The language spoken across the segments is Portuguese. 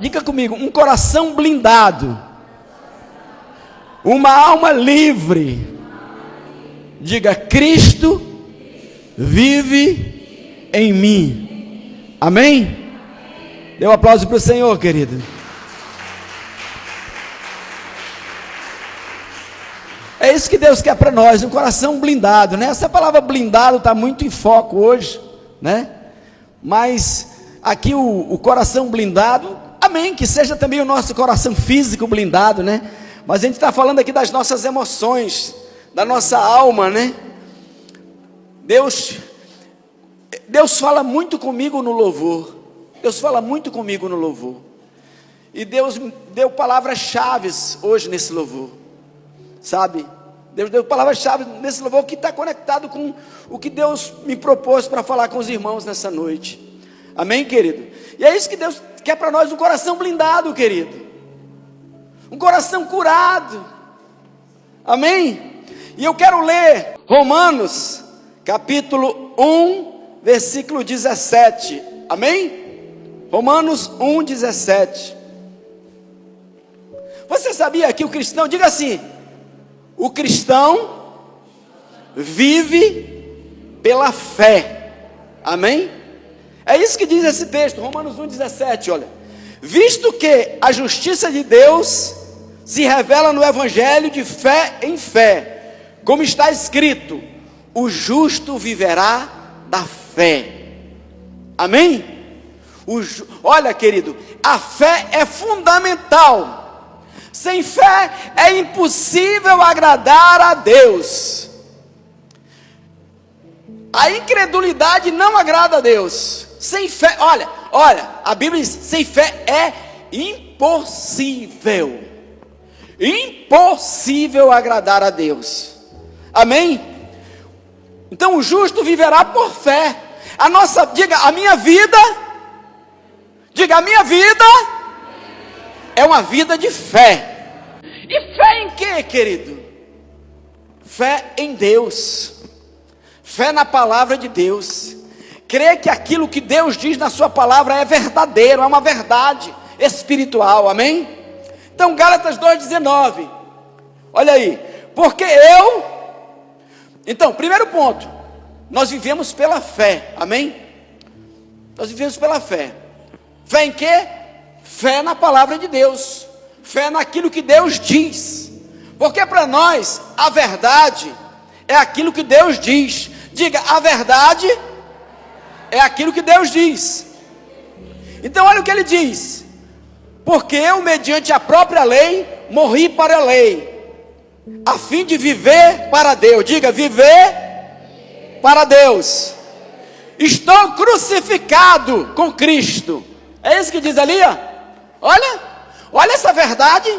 diga comigo, um coração blindado, uma alma livre. Diga, Cristo vive em mim. Amém? Dê um aplauso para o Senhor, querido. É isso que Deus quer para nós, um coração blindado, né? Essa palavra blindado está muito em foco hoje, né? Mas aqui o coração blindado, amém, que seja também o nosso coração físico blindado, né? Mas a gente está falando aqui das nossas emoções, da nossa alma, né? Deus fala muito comigo no louvor. Deus fala muito comigo no louvor. E Deus me deu palavras-chave hoje nesse louvor. Sabe? Deus deu palavras-chave nesse louvor que está conectado com o que Deus me propôs para falar com os irmãos nessa noite. Amém, querido? E é isso que Deus quer para nós, um coração blindado, querido. Um coração curado. Amém? E eu quero ler Romanos, capítulo 1, versículo 17. Amém? Romanos 1, 17. Você sabia que o cristão, diga assim, o cristão vive pela fé. Amém? É isso que diz esse texto, Romanos 1, 17, olha. Visto que a justiça de Deus se revela no evangelho de fé em fé, como está escrito, o justo viverá da fé. Amém? Olha, querido, a fé é fundamental. Sem fé é impossível agradar a Deus. A incredulidade não agrada a Deus. Sem fé, olha, a Bíblia diz, sem fé é impossível. Impossível agradar a Deus. Amém? Então o justo viverá por fé. Diga, a minha vida é uma vida de fé. E fé em quê, querido? Fé em Deus. Fé na palavra de Deus. Crer que aquilo que Deus diz na sua palavra é verdadeiro, é uma verdade espiritual, amém? Então Gálatas 2,19, olha aí, então, primeiro ponto, nós vivemos pela fé, amém? Nós vivemos pela fé. Fé em quê? Fé na palavra de Deus, fé naquilo que Deus diz, porque para nós, a verdade é aquilo que Deus diz. Diga, a verdade é aquilo que Deus diz. Então olha o que ele diz, porque eu, mediante a própria lei, morri para a lei, a fim de viver para Deus. Diga, viver para Deus. Estou crucificado com Cristo. É isso que diz ali, ó. Olha essa verdade.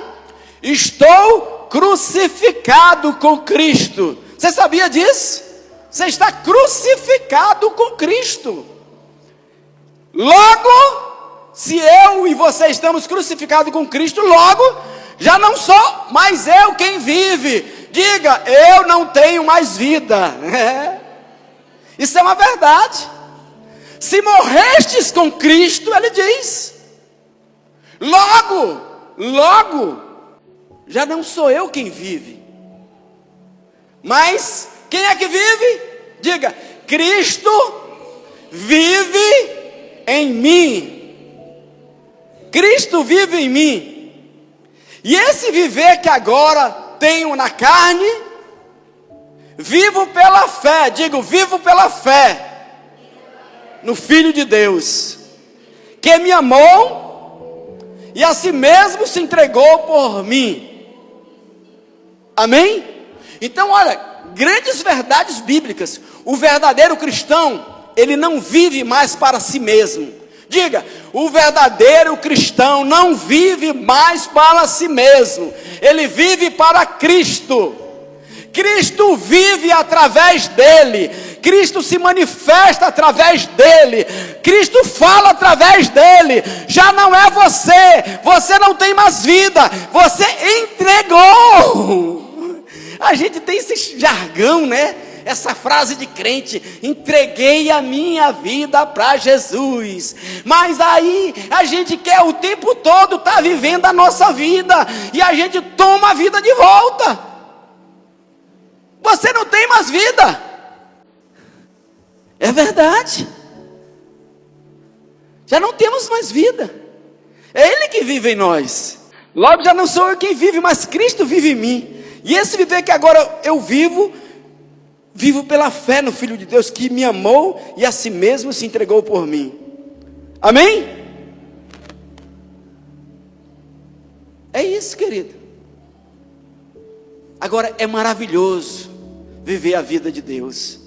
Estou crucificado com Cristo. Você sabia disso? Você está crucificado com Cristo. Logo, se eu e você estamos crucificados com Cristo, logo, já não sou mais eu quem vive. Diga, eu não tenho mais vida. Isso é uma verdade. Se morrestes com Cristo, ele diz, logo, já não sou eu quem vive, mas quem é que vive? Diga, Cristo vive em mim. Cristo vive em mim. E esse viver que agora tenho na carne, vivo pela fé. Digo, vivo pela fé no Filho de Deus, que me amou e a si mesmo se entregou por mim. Amém? Então olha, grandes verdades bíblicas. O verdadeiro cristão, ele não vive mais para si mesmo. Diga, o verdadeiro cristão não vive mais para si mesmo, ele vive para Cristo. Cristo vive através dele, Cristo se manifesta através dele, Cristo fala através dele. Já não é você não tem mais vida, você entregou. A gente tem esse jargão, né? essa frase de crente: entreguei a minha vida para Jesus. Mas aí a gente quer o tempo todo estar vivendo a nossa vida, e a gente toma a vida de volta. Você não tem mais vida. É verdade. Já não temos mais vida. É Ele que vive em nós. Logo já não sou eu quem vive, mas Cristo vive em mim. E esse viver que agora eu vivo pela fé no Filho de Deus, que me amou e a si mesmo se entregou por mim. Amém? É isso, querido. Agora é maravilhoso viver a vida de Deus.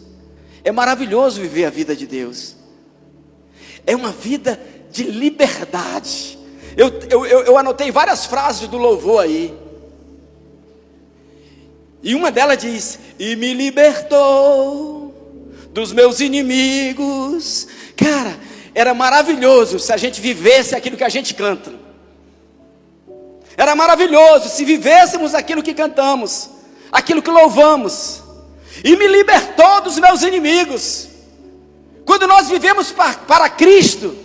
É maravilhoso viver a vida de Deus. É uma vida de liberdade. Eu anotei várias frases do louvor aí. E uma delas diz: e me libertou dos meus inimigos. Cara, era maravilhoso se a gente vivesse aquilo que a gente canta. Era maravilhoso se vivêssemos aquilo que cantamos, aquilo que louvamos. E me libertou dos meus inimigos. Quando nós vivemos para Cristo,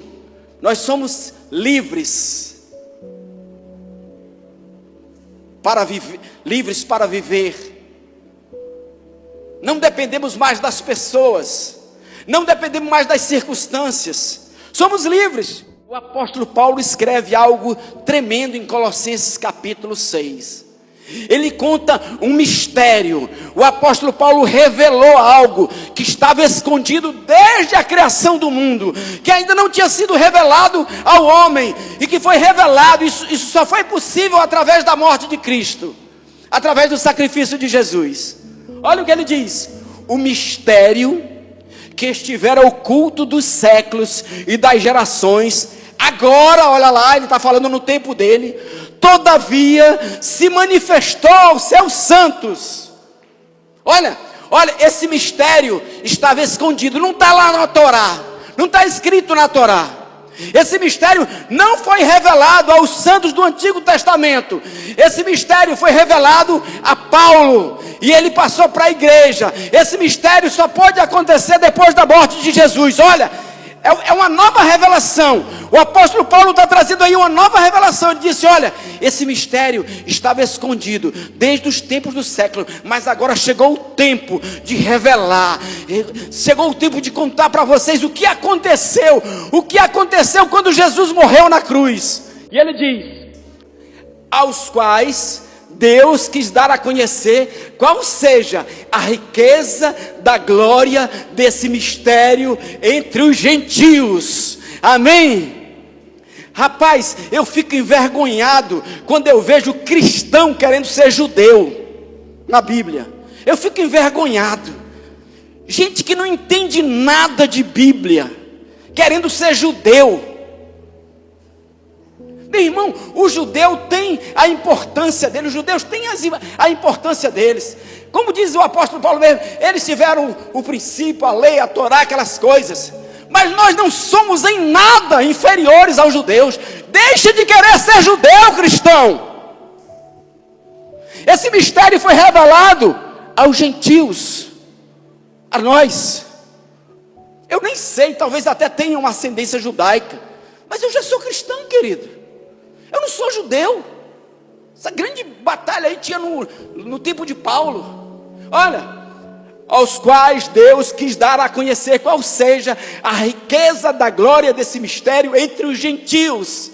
nós somos livres para viver. Não dependemos mais das pessoas, não dependemos mais das circunstâncias, somos livres. O apóstolo Paulo escreve algo tremendo em Colossenses capítulo 6. Ele conta um mistério. O apóstolo Paulo revelou algo que estava escondido desde a criação do mundo, que ainda não tinha sido revelado ao homem, e que foi revelado. Isso só foi possível através da morte de Cristo, através do sacrifício de Jesus. Olha o que ele diz: o mistério que estivera oculto dos séculos e das gerações, agora, olha lá, ele está falando no tempo dele, todavia se manifestou aos seus santos. Olha, esse mistério estava escondido, não está lá na Torá, não está escrito na Torá. Esse mistério não foi revelado aos santos do Antigo Testamento. Esse mistério foi revelado a Paulo, e ele passou para a igreja. Esse mistério só pode acontecer depois da morte de Jesus. Olha, é uma nova revelação. O apóstolo Paulo está trazendo aí uma nova revelação. Ele disse: olha, esse mistério estava escondido desde os tempos do século, mas agora chegou o tempo de revelar. Chegou o tempo de contar para vocês o que aconteceu quando Jesus morreu na cruz. E ele diz: aos quais Deus quis dar a conhecer qual seja a riqueza da glória desse mistério entre os gentios. Amém? Rapaz, eu fico envergonhado quando eu vejo cristão querendo ser judeu na Bíblia. Eu fico envergonhado. Gente que não entende nada de Bíblia, querendo ser judeu. Meu irmão, o judeu tem a importância dele, os judeus têm a importância deles. Como diz o apóstolo Paulo mesmo, eles tiveram o princípio, a lei, a Torá, aquelas coisas. Mas nós não somos em nada inferiores aos judeus. Deixa de querer ser judeu, cristão. Esse mistério foi revelado aos gentios, a nós. Eu nem sei, talvez até tenha uma ascendência judaica, mas eu já sou cristão, querido. Eu não sou judeu. Essa grande batalha aí tinha no tempo de Paulo. Olha, aos quais Deus quis dar a conhecer qual seja a riqueza da glória desse mistério entre os gentios.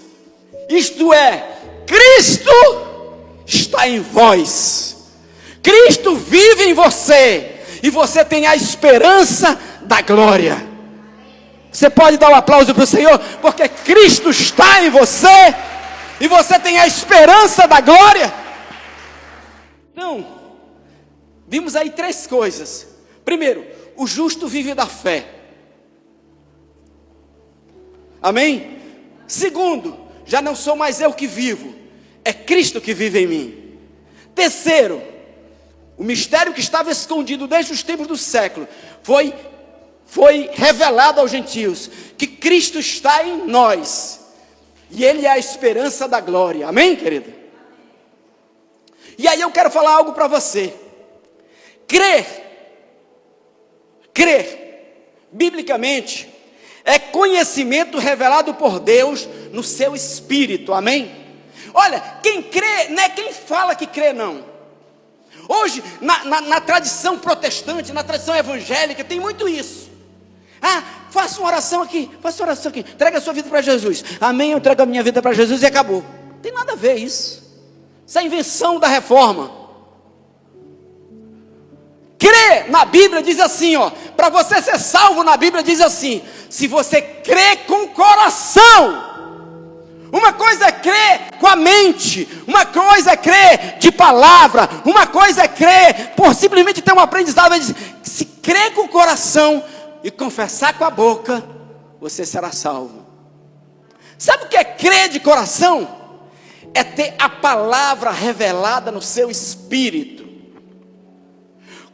Isto é, Cristo está em vós. Cristo vive em você, e você tem a esperança da glória. Você pode dar um aplauso para o Senhor, porque Cristo está em você, e você tem a esperança da glória. Então, vimos aí 3 coisas. Primeiro, o justo vive da fé. Amém? Segundo, já não sou mais eu que vivo, é Cristo que vive em mim. Terceiro, o mistério que estava escondido desde os tempos do século foi revelado aos gentios, que Cristo está em nós, e Ele é a esperança da glória. Amém, querido? E aí eu quero falar algo para você. Crer Crer, biblicamente, é conhecimento revelado por Deus no seu espírito, amém? Olha, quem crê não é quem fala que crê, não. Hoje, na tradição protestante, na tradição evangélica, tem muito isso. Ah, faça uma oração aqui, entrega a sua vida para Jesus. Amém, eu entrego a minha vida para Jesus e acabou. Não tem nada a ver isso. Isso é invenção da reforma. Crer na Bíblia diz assim, ó, para você ser salvo na Bíblia diz assim: se você crê com o coração. Uma coisa é crer com a mente, uma coisa é crer de palavra, uma coisa é crer por simplesmente ter um aprendizado. Se crer com o coração e confessar com a boca, você será salvo. Sabe o que é crer de coração? É ter a palavra revelada no seu espírito.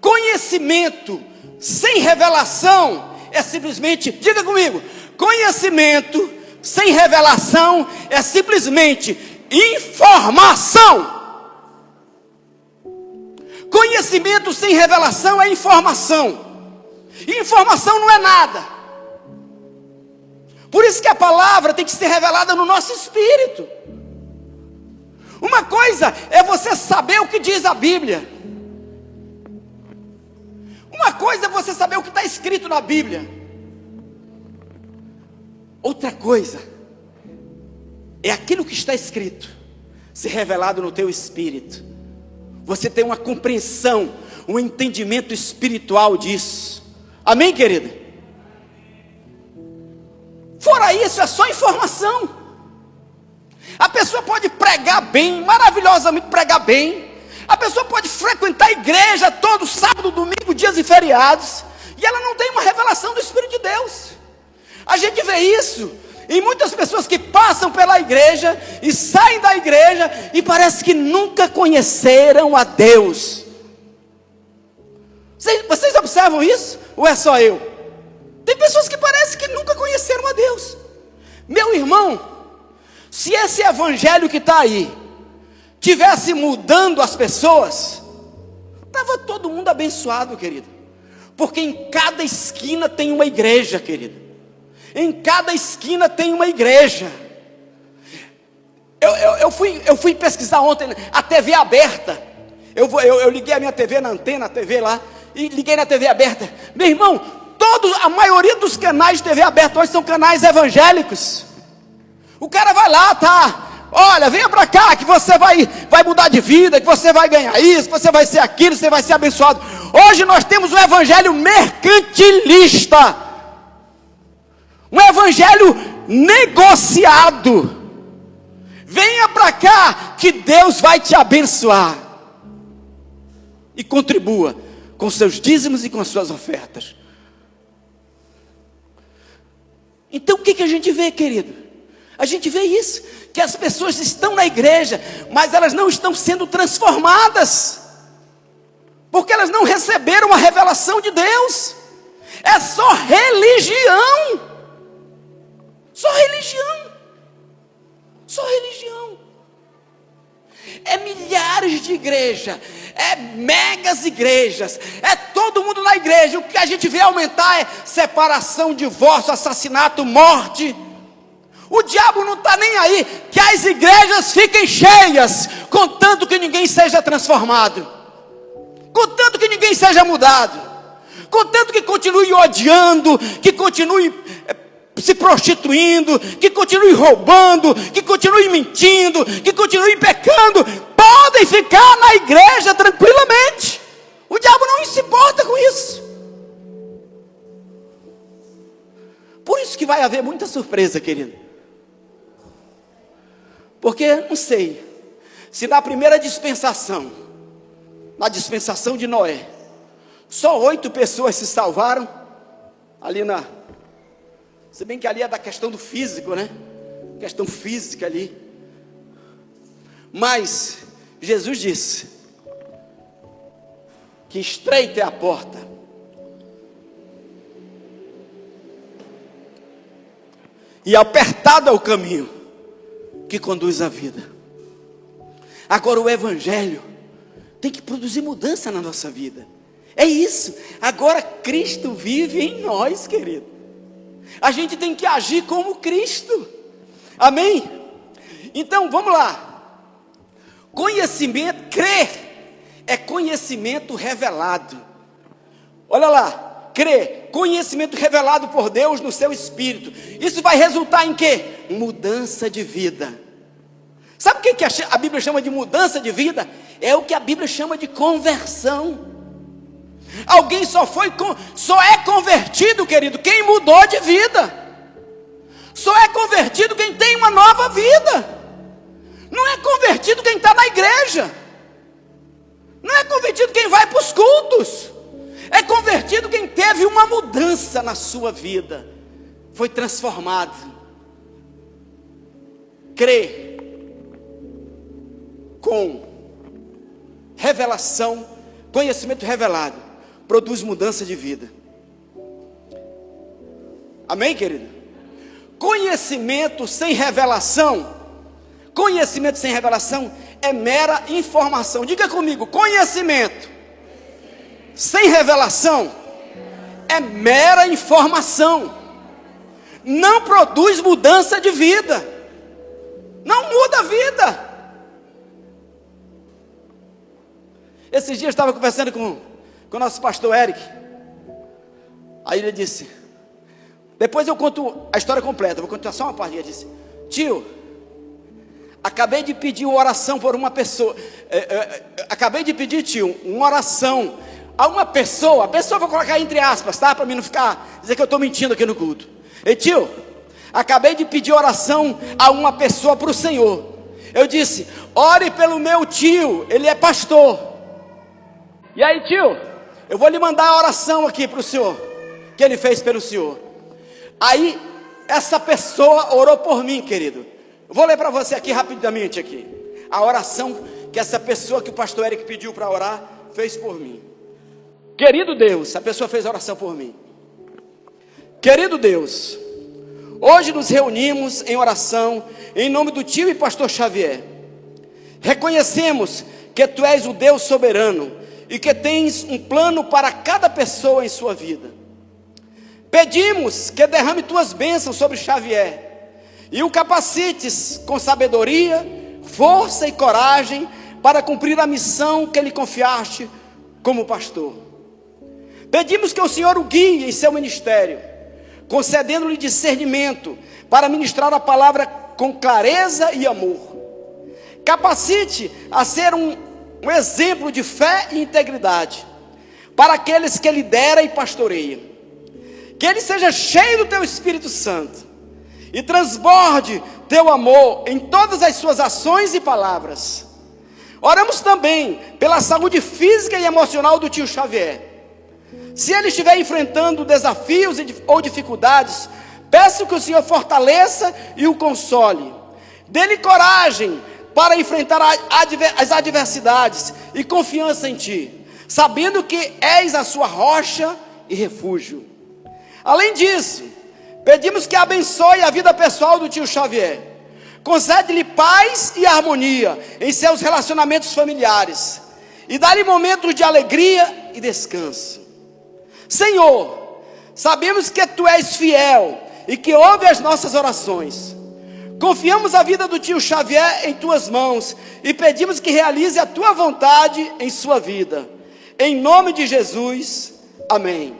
Conhecimento sem revelação é simplesmente, diga comigo, conhecimento sem revelação é simplesmente informação. Conhecimento sem revelação é informação. E informação não é nada. Por isso que a palavra tem que ser revelada no nosso espírito. Uma coisa é você saber o que diz a Bíblia. Uma coisa é você saber o que está escrito na Bíblia. Outra coisa é aquilo que está escrito ser revelado no teu espírito. Você tem uma compreensão, um entendimento espiritual disso. Amém, querida? Fora isso, é só informação. A pessoa pode pregar bem, maravilhosamente pregar bem. A pessoa pode frequentar a igreja todo sábado, domingo, dias e feriados, e ela não tem uma revelação do Espírito de Deus. A gente vê isso em muitas pessoas que passam pela igreja e saem da igreja e parece que nunca conheceram a Deus. Vocês observam isso? Ou é só eu? Tem pessoas que parecem que nunca conheceram a Deus. Meu irmão, se esse evangelho que está aí tivesse mudando as pessoas, estava todo mundo abençoado, querido. Porque em cada esquina tem uma igreja, querido. Em cada esquina tem uma igreja. Eu fui pesquisar ontem a TV aberta. Eu liguei a minha TV na antena, a TV lá, e liguei na TV aberta. Meu irmão, a maioria dos canais de TV aberta hoje são canais evangélicos. O cara vai lá, tá? Olha, venha para cá que você vai mudar de vida, que você vai ganhar isso, que você vai ser aquilo, você vai ser abençoado. Hoje nós temos um evangelho mercantilista, um evangelho negociado. Venha para cá que Deus vai te abençoar. E contribua com seus dízimos e com as suas ofertas. Então o que a gente vê, querido? A gente vê isso, que as pessoas estão na igreja, mas elas não estão sendo transformadas, porque elas não receberam a revelação de Deus. É só religião. Só religião. Só religião. É milhares de igrejas, é megas igrejas, é todo mundo na igreja. O que a gente vê aumentar é separação, divórcio, assassinato, morte. O diabo não está nem aí que as igrejas fiquem cheias, contanto que ninguém seja transformado, contanto que ninguém seja mudado, contanto que continue odiando, que continue se prostituindo, que continue roubando, que continue mentindo, que continue pecando. Podem ficar na igreja tranquilamente. O diabo não se importa com isso. Por isso que vai haver muita surpresa, querido. Porque, não sei, se na primeira dispensação, na dispensação de Noé, só 8 pessoas se salvaram, ali se bem que ali é da questão do físico, né? Questão física ali. Mas, Jesus disse, que estreita é a porta, e apertado é o caminho, que conduz à vida. Agora o evangelho tem que produzir mudança na nossa vida. É isso. Agora Cristo vive em nós, querido. A gente tem que agir como Cristo. Amém? Então, vamos lá. Conhecimento, crer, é conhecimento revelado. Olha lá, crer, conhecimento revelado por Deus no seu espírito. Isso vai resultar em quê? Mudança de vida. Sabe o que a Bíblia chama de mudança de vida? É o que a Bíblia chama de conversão. Alguém só é convertido, querido, quem mudou de vida. Só é convertido quem tem uma nova vida. Não é convertido quem está na igreja. Não é convertido quem vai para os cultos. É convertido quem teve uma mudança na sua vida. Foi transformado. Crer com revelação, conhecimento revelado, produz mudança de vida. Amém, querido? Conhecimento sem revelação é mera informação. Diga comigo, conhecimento sem revelação é mera informação. Não produz mudança de vida. Não muda a vida. Esses dias eu estava conversando com o nosso pastor Eric. Aí ele disse, depois eu conto a história completa, vou contar só uma parte. Ele disse, tio, acabei de pedir uma oração por uma pessoa. Acabei de pedir, tio, uma oração a uma pessoa. A pessoa vou colocar entre aspas, tá? Para mim não ficar, dizer que eu estou mentindo aqui no culto. E tio, acabei de pedir oração a uma pessoa para o Senhor. Eu disse, ore pelo meu tio, ele é pastor. E aí, tio, eu vou lhe mandar a oração aqui para o senhor, que ele fez pelo senhor. Aí, essa pessoa orou por mim, querido. Eu vou ler para você aqui rapidamente aqui. A oração que essa pessoa que o pastor Eric pediu para orar, fez por mim. Querido Deus, a pessoa fez a oração por mim. Querido Deus, hoje nos reunimos em oração, em nome do tio e pastor Xavier. Reconhecemos que tu és o Deus soberano, e que tens um plano para cada pessoa em sua vida. Pedimos que derrame tuas bênçãos sobre Xavier, e o capacites com sabedoria, força e coragem, para cumprir a missão que lhe confiaste como pastor. Pedimos que o Senhor o guie em seu ministério, concedendo-lhe discernimento, para ministrar a palavra com clareza e amor. Capacite a ser um exemplo de fé e integridade para aqueles que lidera e pastoreia. Que ele seja cheio do teu Espírito Santo e transborde teu amor em todas as suas ações e palavras. Oramos também pela saúde física e emocional do tio Xavier. Se ele estiver enfrentando desafios ou dificuldades, peço que o Senhor fortaleça e o console. Dê-lhe coragem para enfrentar as adversidades e confiança em ti, sabendo que és a sua rocha e refúgio. Além disso, pedimos que abençoe a vida pessoal do tio Xavier. Concede-lhe paz e harmonia em seus relacionamentos familiares e dá-lhe momentos de alegria e descanso. Senhor, sabemos que tu és fiel e que ouve as nossas orações. Confiamos a vida do tio Xavier em tuas mãos e pedimos que realize a tua vontade em sua vida. Em nome de Jesus, amém.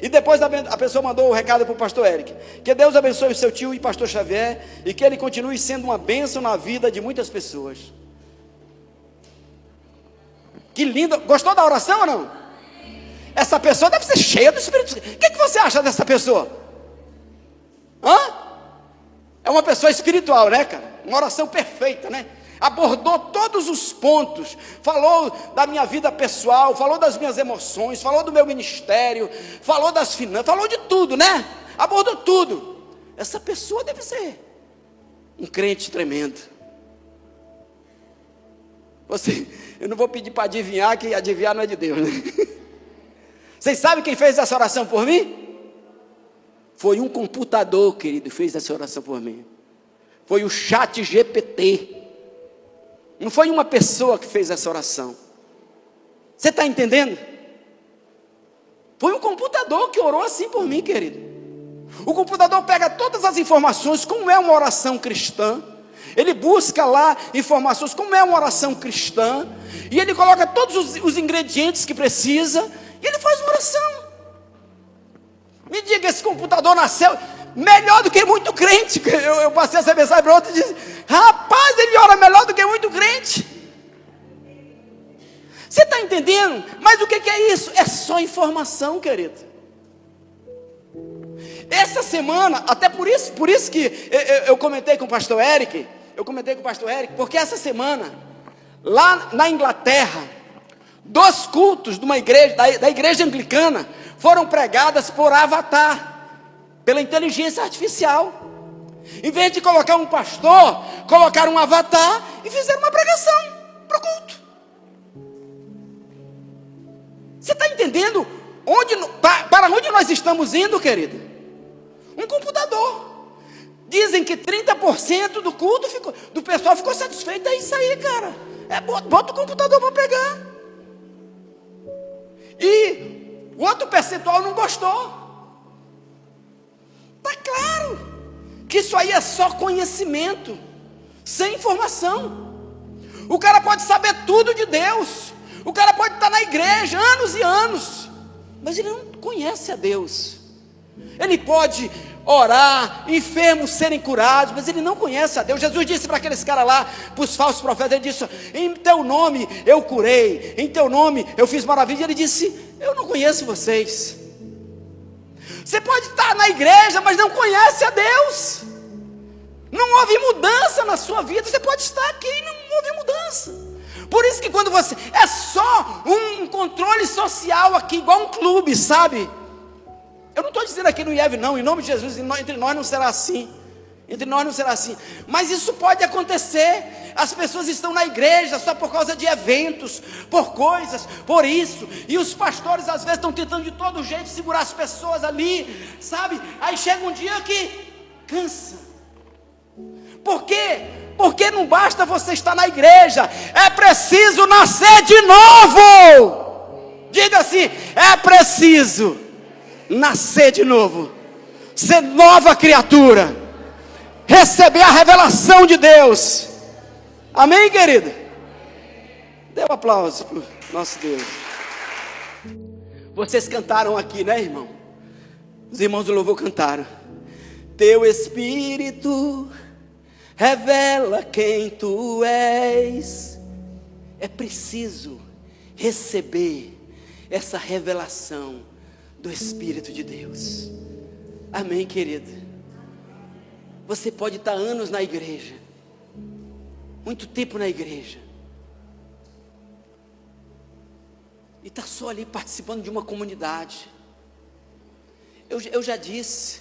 E depois a pessoa mandou o recado para o pastor Eric. Que Deus abençoe o seu tio e pastor Xavier e que ele continue sendo uma bênção na vida de muitas pessoas. Que lindo. Gostou da oração ou não? Essa pessoa deve ser cheia do Espírito Santo. O que você acha dessa pessoa? É uma pessoa espiritual, né, cara? Uma oração perfeita, né? Abordou todos os pontos, falou da minha vida pessoal, falou das minhas emoções, falou do meu ministério, falou das finanças, falou de tudo, né? Abordou tudo. Essa pessoa deve ser um crente tremendo. Eu não vou pedir para adivinhar, que adivinhar não é de Deus, né? Vocês sabem quem fez essa oração por mim? Foi um computador, querido, que fez essa oração por mim. Foi o ChatGPT. Não foi uma pessoa que fez essa oração. Você está entendendo? Foi um computador que orou assim por mim, querido. O computador pega todas as informações, como é uma oração cristã. Ele busca lá informações, como é uma oração cristã. E ele coloca todos os ingredientes que precisa. E ele faz uma oração. Me diga, esse computador nasceu melhor do que muito crente. Eu passei essa mensagem para outro e disse: rapaz, ele ora melhor do que muito crente. Você está entendendo? Mas o que é isso? É só informação, querido. Essa semana, até por isso que eu comentei com o pastor Eric, porque essa semana, lá na Inglaterra, 2 cultos de uma igreja, da igreja anglicana, foram pregadas por avatar, pela inteligência artificial. Em vez de colocar um pastor, colocaram um avatar e fizeram uma pregação para o culto. Você está entendendo para onde nós estamos indo, querido? Um computador. Dizem que 30% do culto do pessoal ficou satisfeito. É isso aí, cara. Bota o computador para pregar. E o outro percentual não gostou. Está claro que isso aí é só conhecimento, sem informação. O cara pode saber tudo de Deus. O cara pode estar na igreja anos e anos, mas ele não conhece a Deus. Ele pode orar, enfermos serem curados, mas ele não conhece a Deus. Jesus disse para aqueles caras lá, para os falsos profetas, ele disse: em teu nome eu curei, em teu nome eu fiz maravilha. Ele disse: eu não conheço vocês. Você pode estar na igreja, mas não conhece a Deus. Não houve mudança na sua vida. Você pode estar aqui e não houve mudança. Por isso que quando você... é só um controle social aqui, igual um clube, sabe? Eu não estou dizendo aqui no IEV não, em nome de Jesus, entre nós não será assim. Entre nós não será assim. Mas isso pode acontecer. As pessoas estão na igreja só por causa de eventos, por coisas, por isso. E os pastores às vezes estão tentando de todo jeito segurar as pessoas ali, sabe? Aí chega um dia que cansa. Por quê? Porque não basta você estar na igreja, é preciso nascer de novo. Diga assim: é preciso nascer de novo, ser nova criatura, receber a revelação de Deus. Amém, querido? Dê um aplauso para o nosso Deus. Vocês cantaram aqui, né, irmão? Os irmãos do louvor cantaram: teu Espírito revela quem tu és. É preciso receber essa revelação do Espírito de Deus. Amém, querido? Você pode estar anos na igreja, muito tempo na igreja, e está só ali participando de uma comunidade. Eu já disse,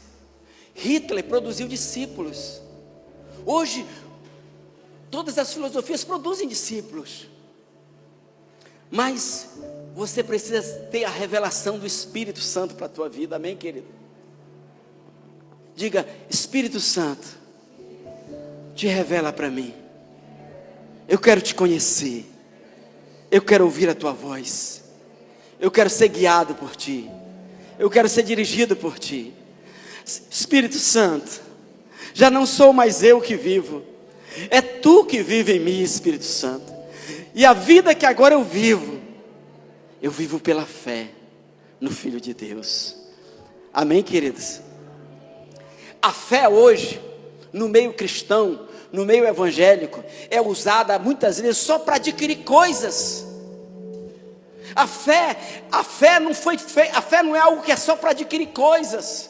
Hitler produziu discípulos. Hoje, todas as filosofias produzem discípulos. Mas você precisa ter a revelação do Espírito Santo para a tua vida. Amém, querido? Diga: Espírito Santo, te revela para mim. Eu quero te conhecer. Eu quero ouvir a tua voz. Eu quero ser guiado por ti. Eu quero ser dirigido por ti. Espírito Santo, já não sou mais eu que vivo, é tu que vive em mim, Espírito Santo. E a vida que agora eu vivo pela fé no Filho de Deus. Amém, queridos? A fé hoje, no meio cristão, no meio evangélico, é usada muitas vezes só para adquirir coisas. A fé não é algo que é só para adquirir coisas.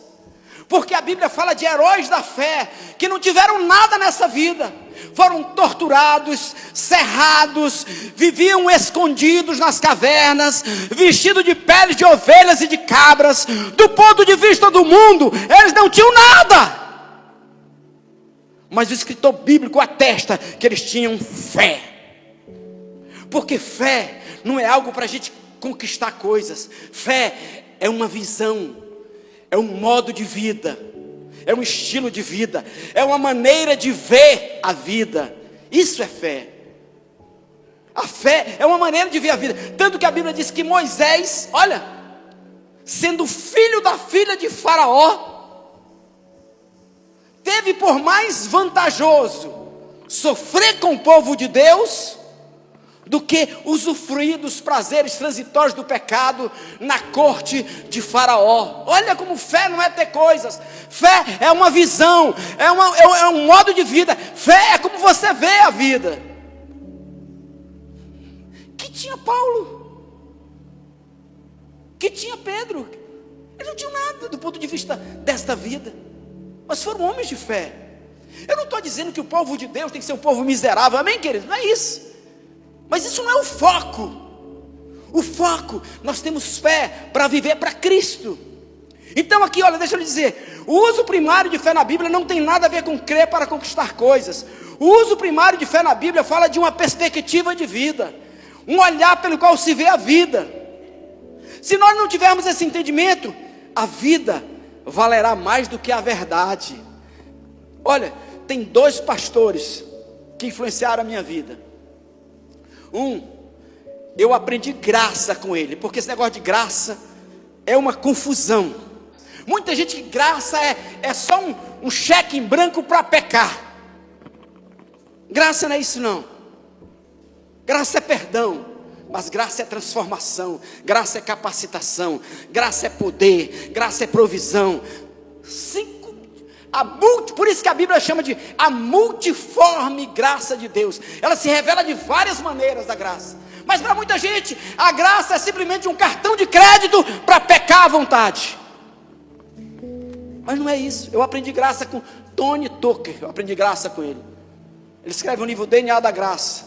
Porque a Bíblia fala de heróis da fé que não tiveram nada nessa vida, foram torturados, cerrados, viviam escondidos nas cavernas, vestidos de peles de ovelhas e de cabras. Do ponto de vista do mundo, eles não tinham nada, mas o escritor bíblico atesta que eles tinham fé. Porque fé não é algo para a gente conquistar coisas. Fé é uma visão, é um modo de vida, é um estilo de vida, é uma maneira de ver a vida. Isso é fé. A fé é uma maneira de ver a vida. Tanto que a Bíblia diz que Moisés, olha, sendo filho da filha de Faraó, teve por mais vantajoso sofrer com o povo de Deus do que usufruir dos prazeres transitórios do pecado na corte de Faraó. Olha como fé não é ter coisas, fé é uma visão, é um modo de vida, fé é como você vê a vida. Que tinha Paulo, que tinha Pedro, eles não tinham nada do ponto de vista desta vida, mas foram homens de fé. Eu não estou dizendo que o povo de Deus tem que ser um povo miserável, amém, queridos? Não é isso. Mas isso não é o foco. O foco, nós temos fé para viver para Cristo. Então aqui, olha, deixa eu lhe dizer, o uso primário de fé na Bíblia não tem nada a ver com crer para conquistar coisas. O uso primário de fé na Bíblia fala de uma perspectiva de vida, um olhar pelo qual se vê a vida. Se nós não tivermos esse entendimento, a vida valerá mais do que a verdade. Olha, tem 2 pastores que influenciaram a minha vida. Eu aprendi graça com ele, porque esse negócio de graça é uma confusão. Muita gente que graça é só um cheque em branco para pecar. Graça não é isso não. Graça é perdão, mas graça é transformação, graça é capacitação, graça é poder, graça é provisão. Por isso que a Bíblia chama de a multiforme graça de Deus. Ela se revela de várias maneiras, da graça. Mas para muita gente, a graça é simplesmente um cartão de crédito para pecar à vontade. Mas não é isso. Eu aprendi graça com Tony Tucker. Eu aprendi graça com ele. Ele escreve um livro, DNA da Graça.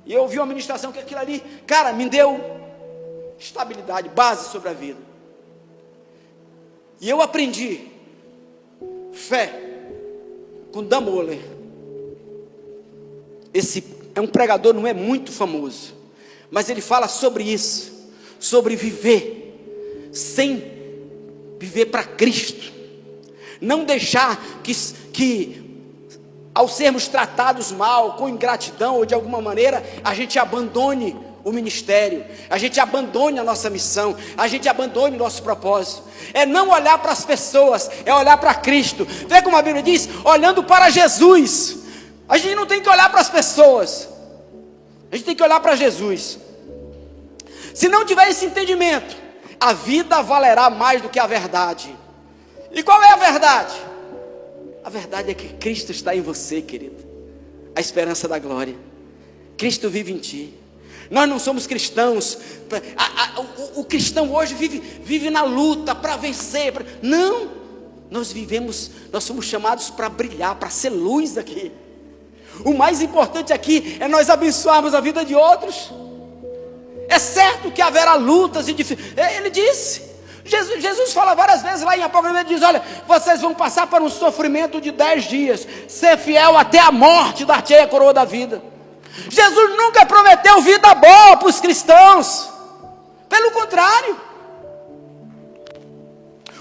E eu ouvi uma ministração que aquilo ali, cara, me deu estabilidade, base sobre a vida. E eu aprendi fé com Dan Mohler. Esse é um pregador, não é muito famoso, mas ele fala sobre isso, sobre viver sem viver para Cristo, não deixar que ao sermos tratados mal, com ingratidão ou de alguma maneira, a gente abandone o ministério, a gente abandone a nossa missão, a gente abandone o nosso propósito. É não olhar para as pessoas, é olhar para Cristo. Vê como a Bíblia diz, olhando para Jesus. A gente não tem que olhar para as pessoas, a gente tem que olhar para Jesus. Se não tiver esse entendimento, a vida valerá mais do que a verdade. E qual é a verdade? A verdade é que Cristo está em você, querido, a esperança da glória. Cristo vive em ti. Nós não somos cristãos, o cristão hoje vive na luta para vencer, não, nós somos chamados para brilhar, para ser luz aqui. O mais importante aqui é nós abençoarmos a vida de outros. É certo que haverá lutas e dificuldades, ele disse, Jesus fala várias vezes lá em Apocalipse, ele diz, olha, vocês vão passar por um sofrimento de 10 dias, ser fiel até a morte, dar-te a coroa da vida. Jesus nunca prometeu vida boa para os cristãos, pelo contrário.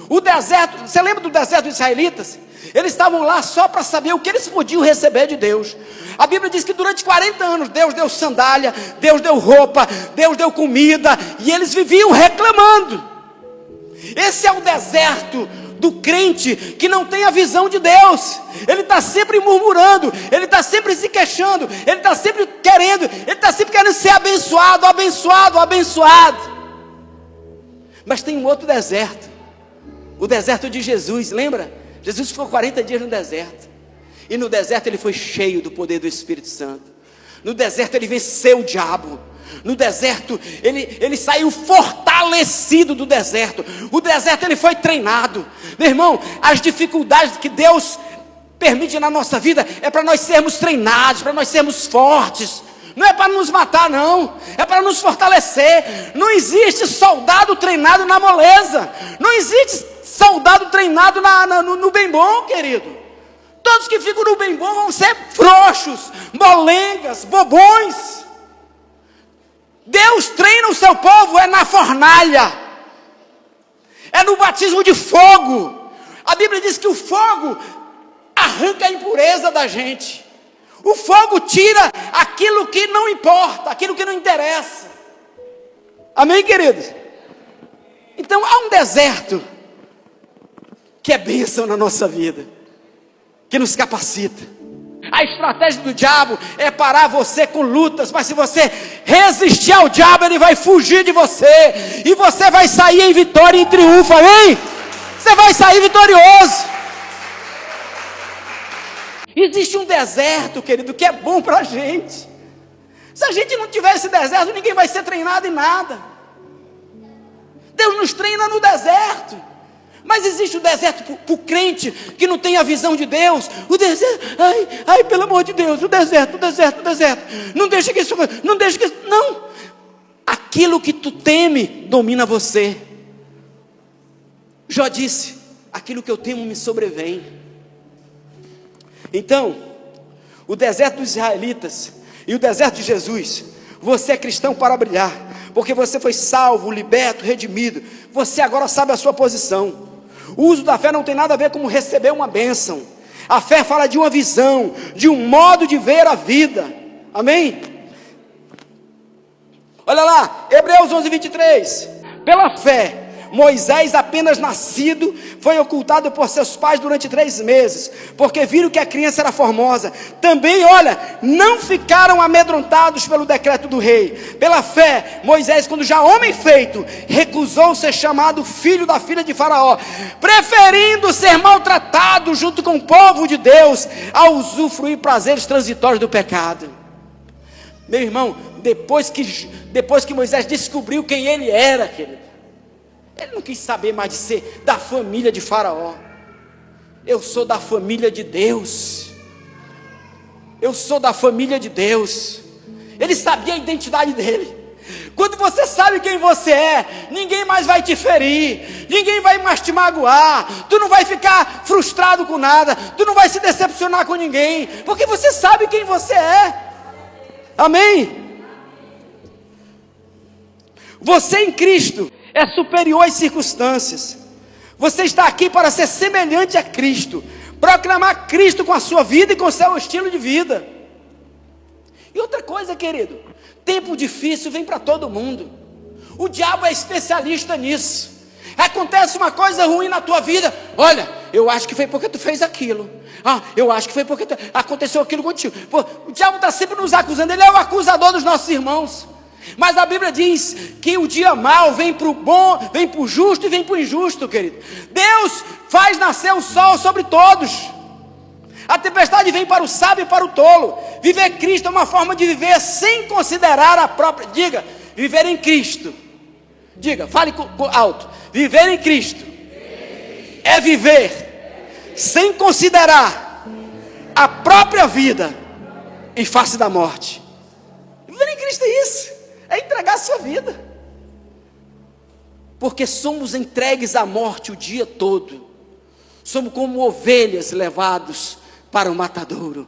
O deserto, você lembra do deserto dos israelitas? Eles estavam lá só para saber o que eles podiam receber de Deus. A Bíblia diz que durante 40 anos Deus deu sandália, Deus deu roupa, Deus deu comida, e eles viviam reclamando. Esse é o deserto do crente que não tem a visão de Deus. Ele está sempre murmurando, ele está sempre se queixando, ele está sempre querendo ser abençoado, abençoado, abençoado. Mas tem um outro deserto, o deserto de Jesus, lembra? Jesus ficou 40 dias no deserto, e no deserto ele foi cheio do poder do Espírito Santo. No deserto ele venceu o diabo. No deserto ele saiu fortalecido do deserto. O deserto ele foi treinado. Meu irmão, as dificuldades que Deus permite na nossa vida é para nós sermos treinados, para nós sermos fortes. Não é para nos matar não, é para nos fortalecer. Não existe soldado treinado na moleza, não existe soldado treinado no bem bom, querido. Todos que ficam no bem bom vão ser frouxos, molengas, bobões. Deus treina o seu povo é na fornalha, é no batismo de fogo. A Bíblia diz que o fogo arranca a impureza da gente. O fogo tira aquilo que não importa, aquilo que não interessa. Amém, queridos? Então há um deserto que é bênção na nossa vida, que nos capacita. A estratégia do diabo é parar você com lutas, mas se você resistir ao diabo, ele vai fugir de você, e você vai sair em vitória e em triunfo, amém? Você vai sair vitorioso. Existe um deserto, querido, que é bom para a gente. Se a gente não tiver esse deserto, ninguém vai ser treinado em nada. Deus nos treina no deserto. Mas existe o deserto para o crente que não tem a visão de Deus. O deserto, ai, pelo amor de Deus, o deserto. Não deixa que isso, não. Aquilo que tu teme domina você. Jó disse: aquilo que eu temo me sobrevém. Então, o deserto dos israelitas e o deserto de Jesus, você é cristão para brilhar, porque você foi salvo, liberto, redimido. Você agora sabe a sua posição. O uso da fé não tem nada a ver com receber uma bênção. A fé fala de uma visão, de um modo de ver a vida. Amém? Olha lá, Hebreus 11:23. Pela fé, Moisés, apenas nascido, foi ocultado por seus pais durante 3 meses, porque viram que a criança era formosa. Também, olha, não ficaram amedrontados pelo decreto do rei. Pela fé, Moisés, quando já homem feito, recusou ser chamado filho da filha de Faraó, preferindo ser maltratado junto com o povo de Deus, a usufruir prazeres transitórios do pecado. Meu irmão, depois que Moisés descobriu quem ele era, querido, ele não quis saber mais de ser da família de Faraó. Eu sou da família de Deus. Eu sou da família de Deus. Ele sabia a identidade dele. Quando você sabe quem você é, ninguém mais vai te ferir, ninguém vai mais te magoar, tu não vai ficar frustrado com nada, tu não vai se decepcionar com ninguém, porque você sabe quem você é. Amém? Você em Cristo é superior às circunstâncias. Você está aqui para ser semelhante a Cristo, proclamar Cristo com a sua vida e com o seu estilo de vida. E outra coisa, querido, tempo difícil vem para todo mundo. O diabo é especialista nisso. Acontece uma coisa ruim na tua vida, olha, eu acho que foi porque tu fez aquilo. Eu acho que foi porque aconteceu aquilo contigo. Pô, o diabo está sempre nos acusando, ele é o acusador dos nossos irmãos. Mas a Bíblia diz que o dia mau vem para o bom, vem para o justo e vem para o injusto, querido. Deus faz nascer o sol sobre todos. A tempestade vem para o sábio e para o tolo. Viver Cristo é uma forma de viver sem considerar a própria... Diga, viver em Cristo. Diga, fale alto. Viver em Cristo é viver sem considerar a própria vida em face da morte. Viver em Cristo é isso. É entregar a sua vida. Porque somos entregues à morte o dia todo. Somos como ovelhas levados para o matadouro.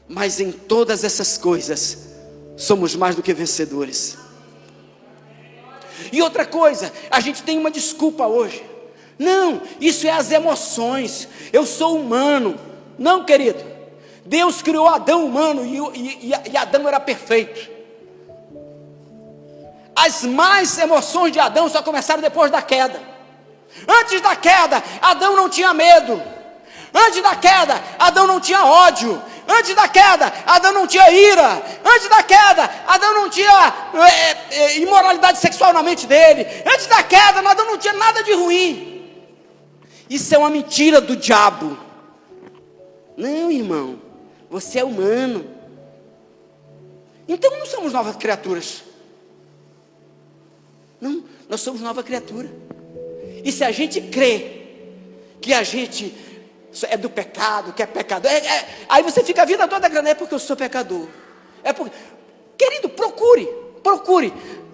Mas em todas essas coisas, somos mais do que vencedores. E outra coisa, a gente tem uma desculpa hoje. Não, isso é as emoções. Eu sou humano. Não, querido. Deus criou Adão humano e Adão era perfeito. As más emoções de Adão só começaram depois da queda. Antes da queda, Adão não tinha medo. Antes da queda, Adão não tinha ódio. Antes da queda, Adão não tinha ira. Antes da queda, Adão não tinha imoralidade sexual na mente dele. Antes da queda, Adão não tinha nada de ruim. Isso é uma mentira do diabo. Não, irmão, você é humano. Então não somos novas criaturas. Não, nós somos nova criatura. E se a gente crê que a gente é do pecado, que é pecador, aí você fica a vida toda gritando, é porque eu sou pecador. Querido, procure.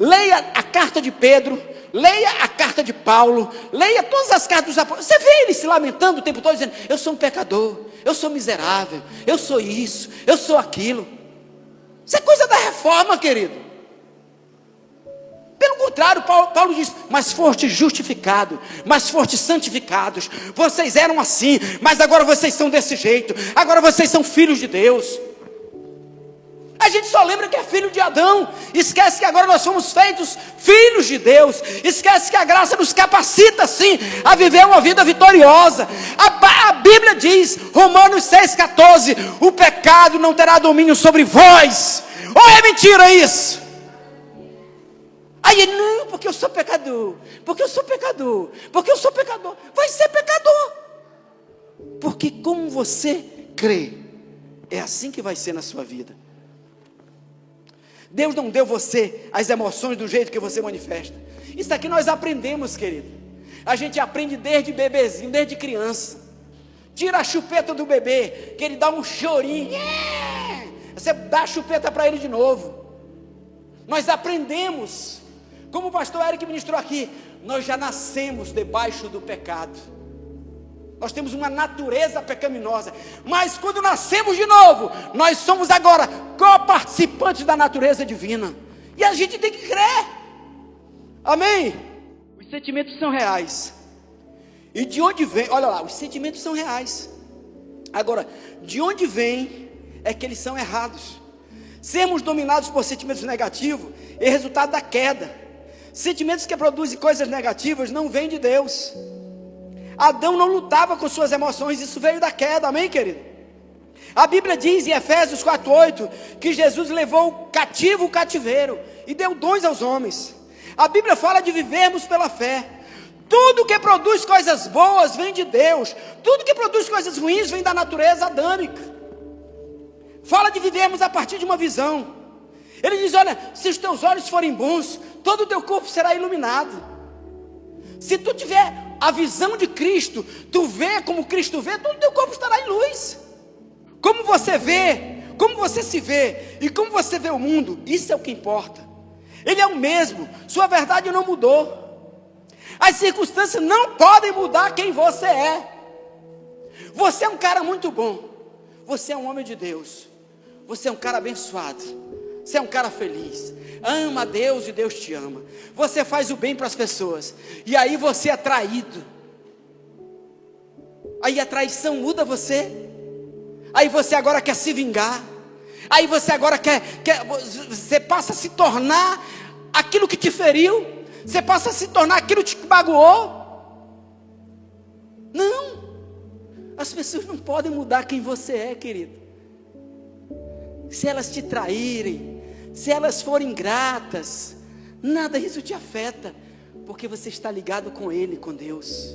Leia a carta de Pedro, leia a carta de Paulo, leia todas as cartas dos apóstolos. Você vê ele se lamentando o tempo todo, dizendo, eu sou um pecador, eu sou miserável, eu sou isso, eu sou aquilo. Isso é coisa da reforma, querido. Pelo contrário, Paulo diz, mas foste justificado, mas foste santificados, vocês eram assim, mas agora vocês são desse jeito, agora vocês são filhos de Deus. A gente só lembra que é filho de Adão, esquece que agora nós somos feitos filhos de Deus, esquece que a graça nos capacita sim a viver uma vida vitoriosa. A Bíblia diz, Romanos 6,14, o pecado não terá domínio sobre vós. Ou é mentira isso? Aí ele, não, porque eu sou pecador, porque eu sou pecador, porque eu sou pecador. Vai ser pecador, porque como você crê, é assim que vai ser na sua vida. Deus não deu você as emoções do jeito que você manifesta. Isso aqui nós aprendemos, querido. A gente aprende desde bebezinho, desde criança. Tira a chupeta do bebê, que ele dá um chorinho, você dá a chupeta para ele de novo. Nós aprendemos, como o pastor Eric ministrou aqui, nós já nascemos debaixo do pecado. Nós temos uma natureza pecaminosa, mas quando nascemos de novo, nós somos agora co-participantes da natureza divina, e a gente tem que crer, amém? Os sentimentos são reais, e de onde vem, olha lá, os sentimentos são reais, agora, de onde vem, é que eles são errados. Sermos dominados por sentimentos negativos é resultado da queda. Sentimentos que produzem coisas negativas não vêm de Deus. Adão não lutava com suas emoções, isso veio da queda, amém, querido? A Bíblia diz em Efésios 4,8 que Jesus levou cativo o cativeiro e deu dons aos homens. A Bíblia fala de vivermos pela fé. Tudo que produz coisas boas vem de Deus, tudo que produz coisas ruins vem da natureza adâmica. Fala de vivermos a partir de uma visão. Ele diz, olha, se os teus olhos forem bons, todo o teu corpo será iluminado. Se tu tiver a visão de Cristo, tu vê como Cristo vê, todo o teu corpo estará em luz. Como você vê, como você se vê e como você vê o mundo, isso é o que importa. Ele é o mesmo, sua verdade não mudou. As circunstâncias não podem mudar quem você é. Você é um cara muito bom, você é um homem de Deus, você é um cara abençoado, você é um cara feliz, ama a Deus e Deus te ama. Você faz o bem para as pessoas, e aí você é traído. Aí a traição muda você. Aí você agora quer se vingar. Aí você agora você passa a se tornar aquilo que te feriu. Você passa a se tornar aquilo que te magoou. Não. As pessoas não podem mudar quem você é, querido. Se elas te traírem, se elas forem ingratas, nada disso te afeta, porque você está ligado com Ele, com Deus.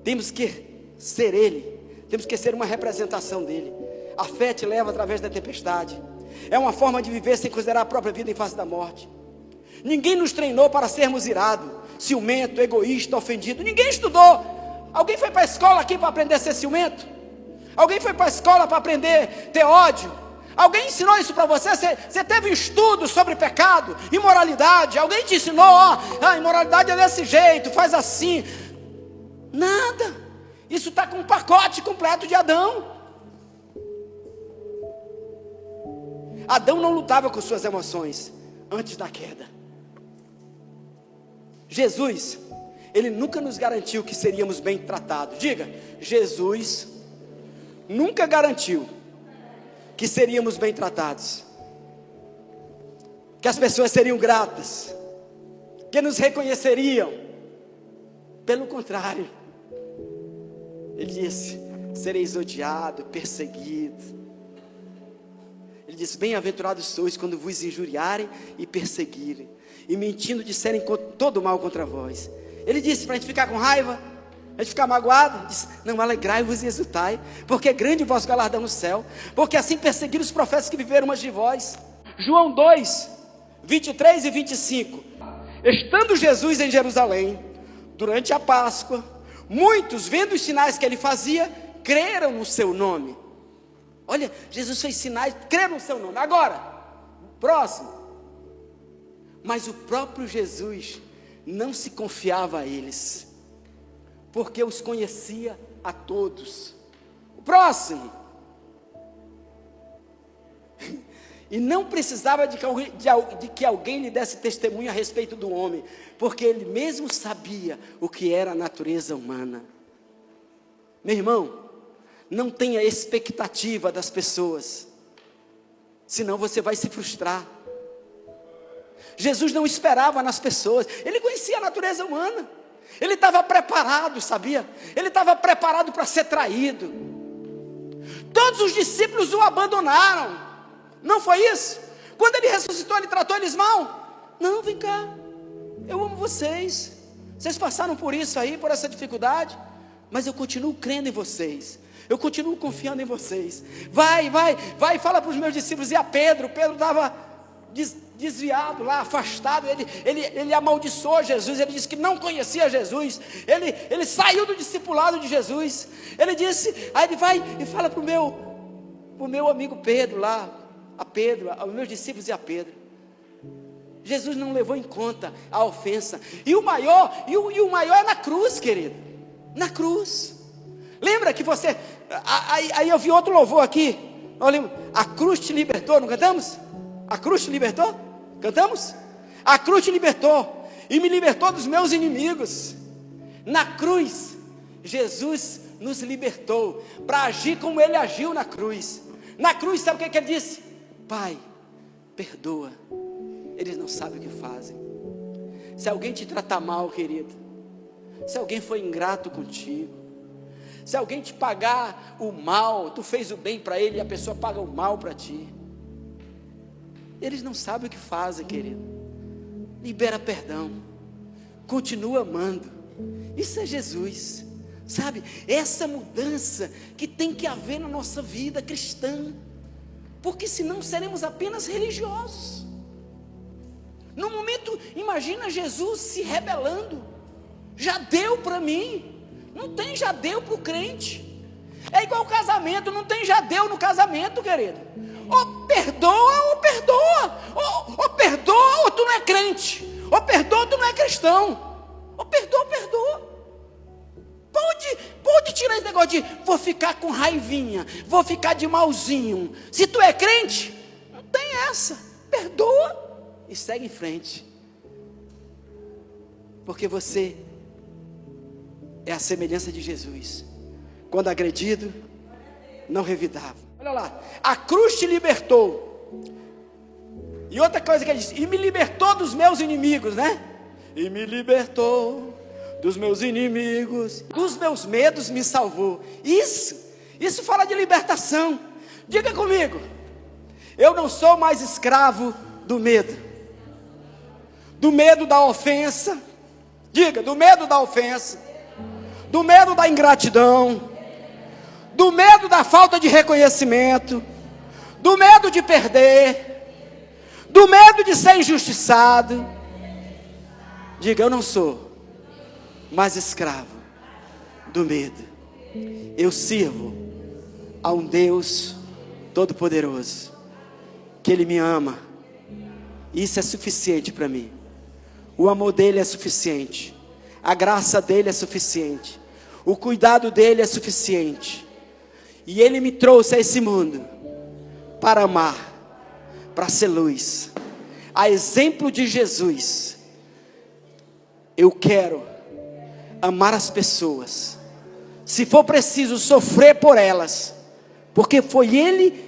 Temos que ser Ele, temos que ser uma representação dEle. A fé te leva através da tempestade. É uma forma de viver sem considerar a própria vida em face da morte. Ninguém nos treinou para sermos irados, ciumento, egoísta, ofendido. Ninguém estudou. Alguém foi para a escola aqui para aprender a ser ciumento? Alguém foi para a escola para aprender a ter ódio? Alguém ensinou isso para você? Você teve um estudo sobre pecado, imoralidade? Alguém te ensinou, a imoralidade é desse jeito, faz assim? Nada. Isso está com um pacote completo de Adão. Adão não lutava com suas emoções antes da queda. Jesus, Ele nunca nos garantiu que seríamos bem tratados. Diga, Jesus nunca garantiu que seríamos bem tratados, que as pessoas seriam gratas, que nos reconheceriam. Pelo contrário, Ele disse, sereis odiado, perseguido. Ele disse, bem-aventurados sois quando vos injuriarem e perseguirem, e mentindo disserem todo mal contra vós. Ele disse para a gente ficar com raiva, a gente ficar magoado, disse, não, alegrai-vos e exultai, porque é grande o vosso galardão no céu, porque assim perseguiram os profetas que viveram antes de vós. João 2, 23 e 25. Estando Jesus em Jerusalém, durante a Páscoa, muitos, vendo os sinais que Ele fazia, creram no seu nome. Olha, Jesus fez sinais, creram no seu nome. Agora, próximo. Mas o próprio Jesus não se confiava a eles, porque os conhecia a todos. O próximo. E não precisava de que alguém lhe desse testemunho a respeito do homem, porque ele mesmo sabia o que era a natureza humana. Meu irmão, Não tenha expectativa das pessoas, senão você vai se frustrar. Jesus não esperava nas pessoas, ele conhecia a natureza humana, ele estava preparado, sabia? Ele estava preparado para ser traído. Todos os discípulos o abandonaram, não foi isso? Quando ele ressuscitou, ele tratou eles mal? Não, vem cá, eu amo vocês, vocês passaram por isso aí, por essa dificuldade, mas eu continuo crendo em vocês, eu continuo confiando em vocês. Vai, fala para os meus discípulos. E a Pedro estava desviado lá, afastado, ele amaldiçoou Jesus, ele disse que não conhecia Jesus, ele saiu do discipulado de Jesus, ele disse, aí ele vai e fala para o meu amigo Pedro lá, a Pedro, aos meus discípulos e a Pedro. Jesus não levou em conta a ofensa, e o maior é na cruz, querido, na cruz. Lembra que você, aí eu vi outro louvor aqui, a cruz te libertou, não cantamos? A cruz te libertou? Cantamos? A cruz te libertou, e me libertou dos meus inimigos. Na cruz, Jesus nos libertou, para agir como Ele agiu na cruz. Na cruz, sabe o que Ele disse? Pai, perdoa, eles não sabem o que fazem. Se alguém te tratar mal, querido, se alguém foi ingrato contigo, se alguém te pagar o mal, tu fez o bem para ele e a pessoa paga o mal para ti, eles não sabem o que fazem, querido. Libera perdão, continua amando. Isso é Jesus, sabe? Essa mudança que tem que haver na nossa vida cristã, porque senão seremos apenas religiosos. No momento, imagina Jesus se rebelando. Já deu para mim. Não tem já deu para o crente. É igual casamento, não tem já deu no casamento, querido. Ou perdoa, ou perdoa. Ou perdoa, ou tu não é crente. Ou perdoa, ou tu não é cristão. Ou perdoa, perdoa. Pode tirar esse negócio de vou ficar com raivinha, vou ficar de malzinho. Se tu é crente, não tem essa. Perdoa e segue em frente. Porque você é a semelhança de Jesus. Quando agredido, não revidava. Olha lá, a cruz te libertou. E outra coisa que ele disse, e me libertou dos meus inimigos, né? E me libertou dos meus inimigos, dos meus medos me salvou. Isso fala de libertação. Diga comigo, eu não sou mais escravo do medo da ofensa. Diga, do medo da ofensa, do medo da ingratidão, do medo da falta de reconhecimento, do medo de perder, do medo de ser injustiçado. Diga, eu não sou mais escravo do medo. Eu sirvo a um Deus Todo-Poderoso, que Ele me ama. Isso é suficiente para mim. O amor dEle é suficiente. A graça dEle é suficiente. O cuidado dEle é suficiente. E Ele me trouxe a esse mundo para amar, para ser luz. A exemplo de Jesus, eu quero amar as pessoas. Se for preciso sofrer por elas, porque foi Ele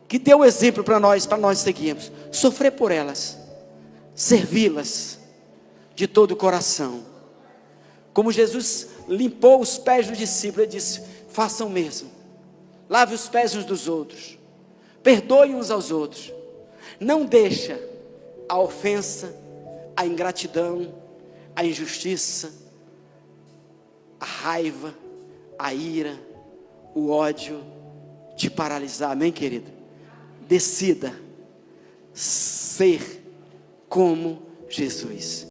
que deu o exemplo para nós seguirmos. Sofrer por elas, servi-las de todo o coração. Como Jesus limpou os pés dos discípulos, Ele disse, façam o mesmo. Lave os pés uns dos outros, perdoem uns aos outros. Não deixa a ofensa, a ingratidão, a injustiça, a raiva, a ira, o ódio te paralisar. Amém, querido? Decida ser como Jesus.